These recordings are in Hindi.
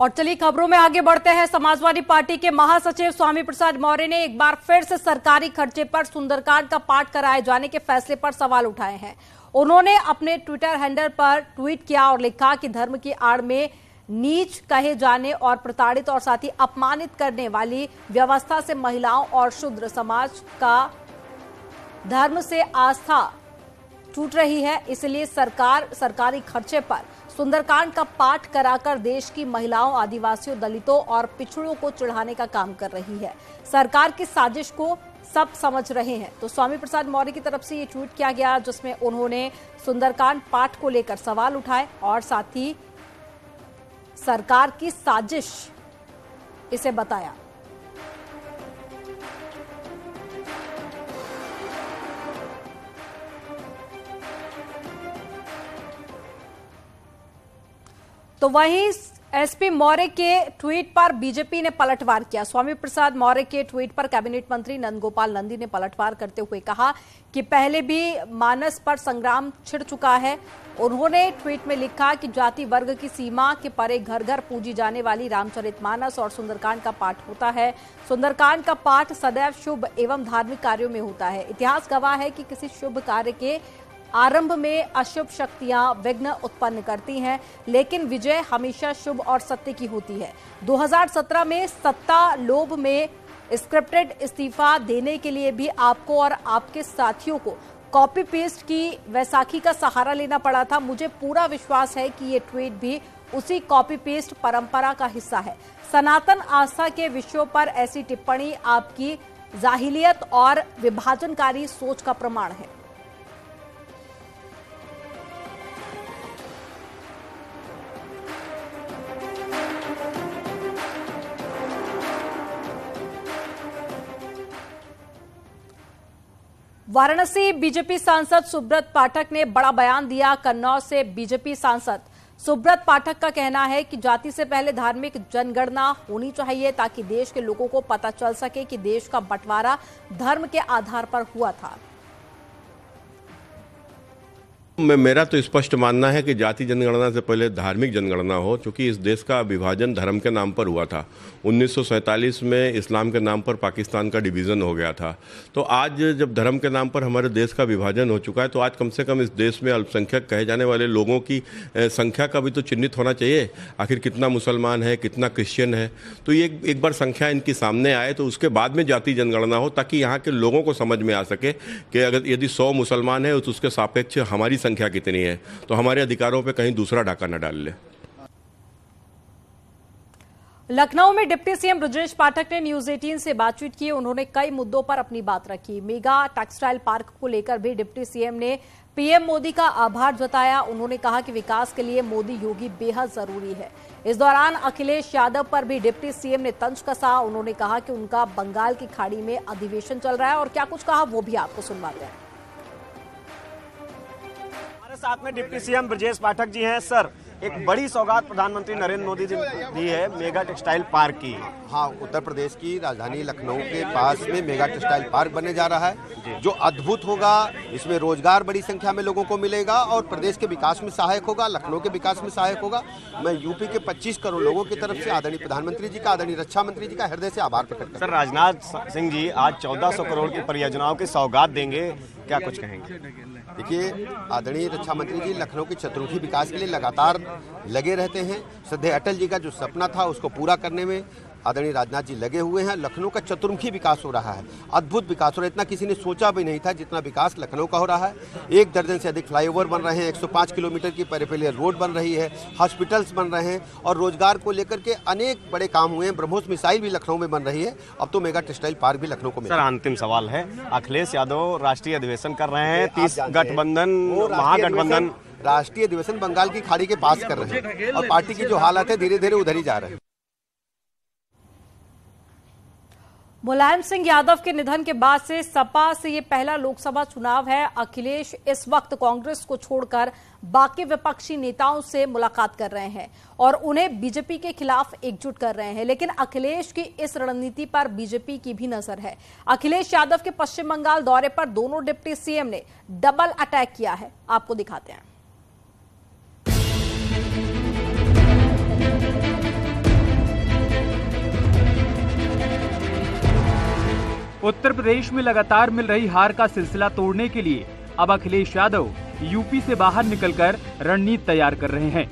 और चलिए खबरों में आगे बढ़ते हैं। समाजवादी पार्टी के महासचिव स्वामी प्रसाद मौर्य ने एक बार फिर से सरकारी खर्चे पर सुंदरकांड का पाठ कराए जाने के फैसले पर सवाल उठाए हैं। उन्होंने अपने ट्विटर हैंडल पर ट्वीट किया और लिखा कि धर्म की आड़ में नीच कहे जाने और प्रताड़ित और साथ ही अपमानित करने वाली व्यवस्था से महिलाओं और शूद्र समाज का धर्म से आस्था टूट रही है। इसलिए सरकार सरकारी खर्चे पर सुंदरकांड का पाठ कराकर देश की महिलाओं, आदिवासियों, दलितों और पिछड़ों को चिढ़ाने का काम कर रही है। सरकार की साजिश को सब समझ रहे हैं। तो स्वामी प्रसाद मौर्य की तरफ से ये ट्वीट किया गया जिसमें उन्होंने सुंदरकांड पाठ को लेकर सवाल उठाए और साथ ही सरकार की साजिश इसे बताया। तो वहीं एसपी मौर्य के ट्वीट पर बीजेपी ने पलटवार किया। स्वामी प्रसाद मौर्य के ट्वीट पर कैबिनेट मंत्री नंदगोपाल नंदी ने पलटवार करते हुए कहा कि पहले भी मानस पर संग्राम छिड़ चुका है। उन्होंने ट्वीट में लिखा कि जाति वर्ग की सीमा के परे घर घर पूजी जाने वाली रामचरितमानस और सुंदरकांड का पाठ होता है। सुंदरकांड का पाठ सदैव शुभ एवं धार्मिक कार्यों में होता है। इतिहास गवाह है कि किसी शुभ कार्य के आरंभ में अशुभ शक्तियां विघ्न उत्पन्न करती हैं, लेकिन विजय हमेशा शुभ और सत्य की होती है। 2017 में सत्ता लोभ में स्क्रिप्टेड इस्तीफा देने के लिए भी आपको और आपके साथियों को कॉपी पेस्ट की वैसाखी का सहारा लेना पड़ा था। मुझे पूरा विश्वास है कि ये ट्वीट भी उसी कॉपी पेस्ट परंपरा का हिस्सा है। सनातन आस्था के विषयों पर ऐसी टिप्पणी आपकी जाहिलियत और विभाजनकारी सोच का प्रमाण है। वाराणसी बीजेपी सांसद सुब्रत पाठक ने बड़ा बयान दिया। कन्नौज से बीजेपी सांसद सुब्रत पाठक का कहना है कि जाति से पहले धार्मिक जनगणना होनी चाहिए ताकि देश के लोगों को पता चल सके कि देश का बंटवारा धर्म के आधार पर हुआ था। मेरा तो स्पष्ट मानना है कि जाति जनगणना से पहले धार्मिक जनगणना हो, क्योंकि इस देश का विभाजन धर्म के नाम पर हुआ था। 1947 में इस्लाम के नाम पर पाकिस्तान का डिवीज़न हो गया था। तो आज जब धर्म के नाम पर हमारे देश का विभाजन हो चुका है, तो आज कम से कम इस देश में अल्पसंख्यक कहे जाने वाले लोगों की संख्या का भी तो चिन्हित होना चाहिए। आखिर कितना मुसलमान है, कितना क्रिश्चियन है, तो ये एक बार संख्या इनकी सामने आए तो उसके बाद में जाति जनगणना हो, ताकि यहाँ के लोगों को समझ में आ सके कि अगर यदि 100 मुसलमान है तो उसके सापेक्ष हमारी संख्या कितनी है, तो हमारे अधिकारों पे कहीं दूसरा डाका न डाल ले। लखनऊ में डिप्टी सीएम ब्रजेश पाठक ने न्यूज 18 से बातचीत की। उन्होंने कई मुद्दों पर अपनी बात रखी। मेगा टेक्सटाइल पार्क को लेकर भी डिप्टी सीएम ने पीएम मोदी का आभार जताया। उन्होंने कहा कि विकास के लिए मोदी योगी बेहद जरूरी है। इस दौरान अखिलेश यादव पर भी डिप्टी सीएम ने तंज कसा। उन्होंने कहा कि उनका बंगाल की खाड़ी में अधिवेशन चल रहा है और क्या कुछ कहा वो भी आपको सुनवाते हैं। साथ में डिप्टी सीएम ब्रजेश पाठक जी हैं। सर, एक बड़ी सौगात प्रधानमंत्री नरेंद्र मोदी जी दी है मेगा टेक्सटाइल पार्क की। हाँ, उत्तर प्रदेश की राजधानी लखनऊ के पास में मेगा टेक्सटाइल पार्क बनने जा रहा है, जो अद्भुत होगा। इसमें रोजगार बड़ी संख्या में लोगों को मिलेगा और प्रदेश के विकास में सहायक होगा, लखनऊ के विकास में सहायक होगा। मैं यूपी के 25 करोड़ लोगों की तरफ से आदरणीय प्रधानमंत्री जी का, आदरणीय रक्षा मंत्री जी का हृदय से आभार प्रकट करता हूं। सर, राजनाथ सिंह जी आज 1400 करोड़ की परियोजनाओं की सौगात देंगे, क्या कुछ कहेंगे? देखिए, आदरणीय रक्षा मंत्री जी लखनऊ के चतुर्मुखी विकास के लिए लगातार लगे रहते हैं। श्रद्धेय अटल जी का जो सपना था उसको पूरा करने में आदरणीय राजनाथ जी लगे हुए हैं। लखनऊ का चतुर्मुखी विकास हो रहा है, अद्भुत विकास हो रहा है। इतना किसी ने सोचा भी नहीं था जितना विकास लखनऊ का हो रहा है। 1 दर्जन से अधिक फ्लाईओवर बन रहे हैं, 105 किलोमीटर की पेरिफेरल रोड बन रही है, हॉस्पिटल्स बन रहे हैं और रोजगार को लेकर के अनेक बड़े काम हुए हैं। ब्रह्मोस मिसाइल भी लखनऊ में बन रही है। अब तो मेगा टेक्सटाइल पार्क भी लखनऊ को मिला। सर, अंतिम सवाल है, अखिलेश यादव राष्ट्रीय अधिवेशन कर रहे हैं, 30 गठबंधन महागठबंधन राष्ट्रीय अधिवेशन बंगाल की खाड़ी के पास कर रहे हैं और पार्टी की जो हालत है धीरे धीरे उधर ही जा रहे हैं। मुलायम सिंह यादव के निधन के बाद से सपा से ये पहला लोकसभा चुनाव है। अखिलेश इस वक्त कांग्रेस को छोड़कर बाकी विपक्षी नेताओं से मुलाकात कर रहे हैं और उन्हें बीजेपी के खिलाफ एकजुट कर रहे हैं। लेकिन अखिलेश की इस रणनीति पर बीजेपी की भी नजर है। अखिलेश यादव के पश्चिम बंगाल दौरे पर दोनों डिप्टी सीएम ने डबल अटैक किया है। आपको दिखाते हैं। उत्तर प्रदेश में लगातार मिल रही हार का सिलसिला तोड़ने के लिए अब अखिलेश यादव यूपी से बाहर निकलकर रणनीति तैयार कर रहे हैं।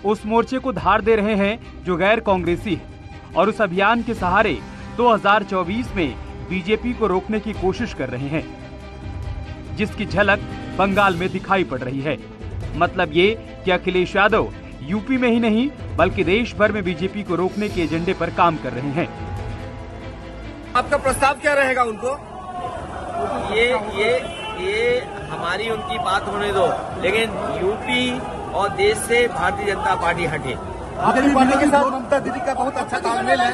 उस मोर्चे को धार दे रहे हैं जो गैर कांग्रेसी है और उस अभियान के सहारे 2024 में बीजेपी को रोकने की कोशिश कर रहे हैं, जिसकी झलक बंगाल में दिखाई पड़ रही है। मतलब ये कि अखिलेश यादव यूपी में ही नहीं बल्कि देश भर में बीजेपी को रोकने के एजेंडे पर काम कर रहे हैं। आपका प्रस्ताव क्या रहेगा उनको? ये हमारी उनकी बात होने दो, लेकिन यूपी और देश से भारतीय जनता पार्टी हटे। आपकी पार्टी के साथ ममता दीदी का बहुत अच्छा तालमेल है।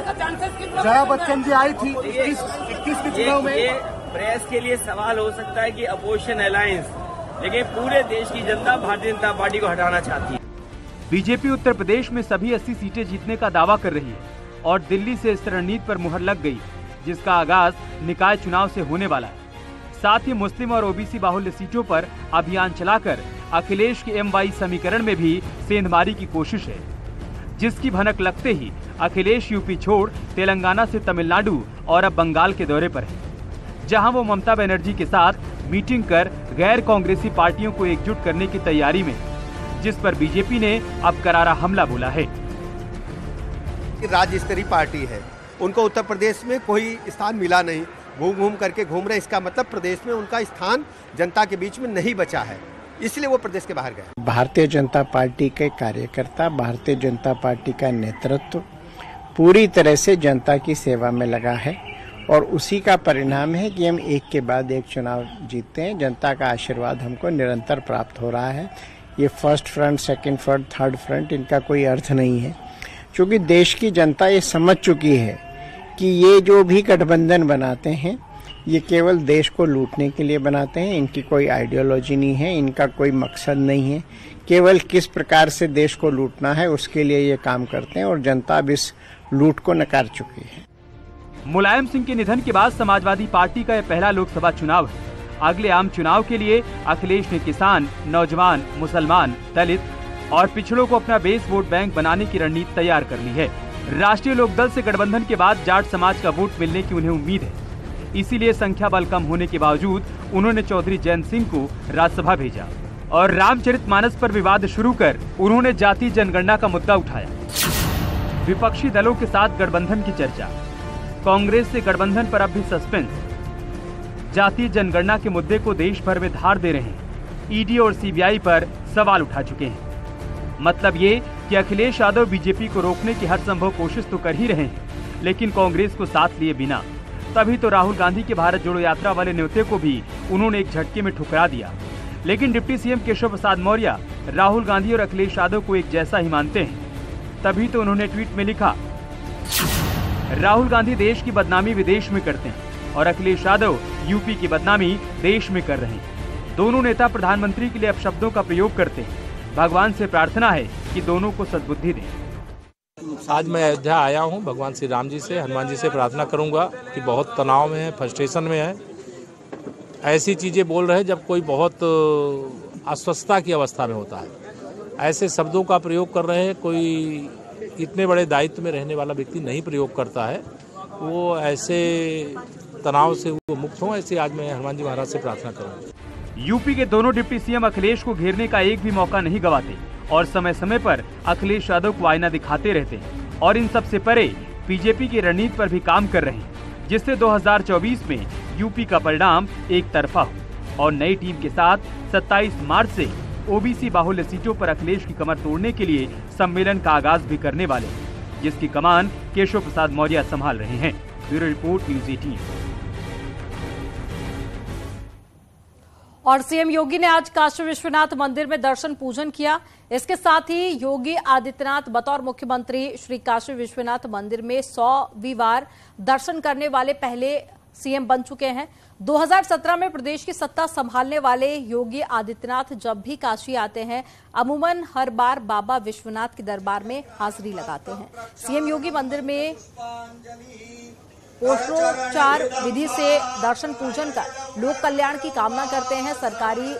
जया बच्चन जी आई थी 21 के चुनाव में। ये प्रेस के लिए सवाल हो सकता है कि अपोजिशन अलायंस, लेकिन पूरे देश की जनता भारतीय जनता पार्टी को हटाना चाहती है। बीजेपी उत्तर प्रदेश में सभी 80 सीटें जीतने का दावा कर रही है और दिल्ली से इस रणनीति पर मुहर लग गई, जिसका आगाज निकाय चुनाव से होने वाला है। साथ ही मुस्लिम और ओबीसी बाहुल्य सीटों पर अभियान चलाकर अखिलेश के MY समीकरण में भी सेंधमारी की कोशिश है, जिसकी भनक लगते ही अखिलेश यूपी छोड़ तेलंगाना से तमिलनाडु और अब बंगाल के दौरे पर है, जहां वो ममता बनर्जी के साथ मीटिंग कर गैर कांग्रेसी पार्टियों को एकजुट करने की तैयारी में, जिस पर बीजेपी ने अब करारा हमला बोला है। राज्य स्तरीय पार्टी है, उनको उत्तर प्रदेश में कोई स्थान मिला नहीं, घूम करके घूम रहे। इसका मतलब प्रदेश में उनका स्थान जनता के बीच में नहीं बचा है, इसलिए वो प्रदेश के बाहर गए। भारतीय जनता पार्टी के कार्यकर्ता, भारतीय जनता पार्टी का नेतृत्व पूरी तरह से जनता की सेवा में लगा है और उसी का परिणाम है कि हम एक के बाद एक चुनाव जीतते हैं। जनता का आशीर्वाद हमको निरंतर प्राप्त हो रहा है। ये first front, second front, third front, इनका कोई अर्थ नहीं है, क्योंकि देश की जनता ये समझ चुकी है कि ये जो भी गठबंधन बनाते हैं ये केवल देश को लूटने के लिए बनाते हैं। इनकी कोई आइडियोलॉजी नहीं है, इनका कोई मकसद नहीं है, केवल किस प्रकार से देश को लूटना है उसके लिए ये काम करते हैं और जनता अब इस लूट को नकार चुकी है। मुलायम सिंह के निधन के बाद समाजवादी पार्टी का यह पहला लोकसभा चुनाव है। अगले आम चुनाव के लिए अखिलेश ने किसान, नौजवान, मुसलमान, दलित और पिछड़ों को अपना बेस वोट बैंक बनाने की रणनीति तैयार कर ली है। राष्ट्रीय लोकदल से गठबंधन के बाद जाट समाज का वोट मिलने की उन्हें उम्मीद है, इसीलिए संख्या बल कम होने के बावजूद उन्होंने चौधरी जयंत सिंह को राज्यसभा भेजा और रामचरितमानस पर विवाद शुरू कर उन्होंने जाति जनगणना का मुद्दा उठाया। विपक्षी दलों के साथ गठबंधन की चर्चा, कांग्रेस से गठबंधन पर अब भी सस्पेंस, जाति जनगणना के मुद्दे को देश भर में धार दे रहे हैं। ईडी और सीबीआई पर सवाल उठा चुके हैं। मतलब ये कि अखिलेश यादव बीजेपी को रोकने की हर संभव कोशिश तो कर ही रहे हैं, लेकिन कांग्रेस को साथ लिए बिना। तभी तो राहुल गांधी के भारत जोड़ो यात्रा वाले न्योते को भी उन्होंने एक झटके में ठुकरा दिया। लेकिन डिप्टी सीएम केशव प्रसाद मौर्य राहुल गांधी और अखिलेश यादव को एक जैसा ही मानते हैं। तभी तो उन्होंने ट्वीट में लिखा, राहुल गांधी देश की बदनामी विदेश में करते हैं और अखिलेश यादव यूपी की बदनामी देश में कर रहे हैं। दोनों नेता प्रधानमंत्री के लिए अपशब्दों का प्रयोग करते हैं। भगवान से प्रार्थना है कि दोनों को सद्बुद्धि दें। आज मैं अयोध्या आया हूं, भगवान श्री राम जी से, हनुमान जी से प्रार्थना करूंगा कि बहुत तनाव में है, फ्रस्ट्रेशन में है। ऐसी चीज़ें बोल रहे हैं जब कोई बहुत अस्वस्थता की अवस्था में होता है। ऐसे शब्दों का प्रयोग कर रहे हैं, कोई इतने बड़े दायित्व में रहने वाला व्यक्ति नहीं प्रयोग करता है। वो ऐसे तनाव से वो मुक्त हों, ऐसे आज मैं हनुमान जी महाराज से प्रार्थना करूँगा। यूपी के दोनों डिप्टी सीएम अखिलेश को घेरने का एक भी मौका नहीं गवाते और समय समय पर अखिलेश यादव को आईना दिखाते रहते हैं और इन सब से परे बीजेपी की रणनीति पर भी काम कर रहे हैं, जिससे 2024 में यूपी का परिणाम एक तरफा हो और नई टीम के साथ 27 मार्च से ओबीसी बाहुल्य सीटों पर अखिलेश की कमर तोड़ने के लिए सम्मेलन का आगाज भी करने वाले हैं, जिसकी कमान केशव प्रसाद मौर्य संभाल रहे हैं। Bureau report, news 18। और सीएम योगी ने आज काशी विश्वनाथ मंदिर में दर्शन पूजन किया। इसके साथ ही योगी आदित्यनाथ बतौर मुख्यमंत्री श्री काशी विश्वनाथ मंदिर में 100वीं बार दर्शन करने वाले पहले सीएम बन चुके हैं। 2017 में प्रदेश की सत्ता संभालने वाले योगी आदित्यनाथ जब भी काशी आते हैं अमूमन हर बार बाबा विश्वनाथ के दरबार में हाजिरी लगाते हैं। सीएम योगी मंदिर में पोषणोपचार विधि से दर्शन पूजन कर लोक कल्याण की कामना करते हैं। सरकारी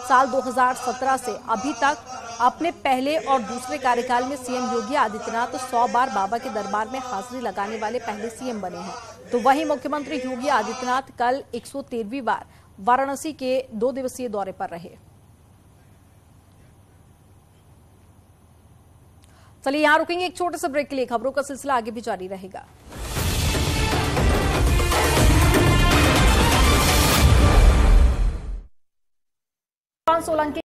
साल 2017 से अभी तक अपने पहले और दूसरे कार्यकाल में सीएम योगी आदित्यनाथ 100 बार बाबा के दरबार में हाजिरी लगाने वाले पहले सीएम बने हैं। तो वहीं मुख्यमंत्री योगी आदित्यनाथ कल 113वीं बार वाराणसी के 2 दिवसीय दौरे पर रहे। चलिए यहां रुकेंगे एक छोटे से ब्रेक के लिए। खबरों का सिलसिला आगे भी जारी रहेगा। सोलंकी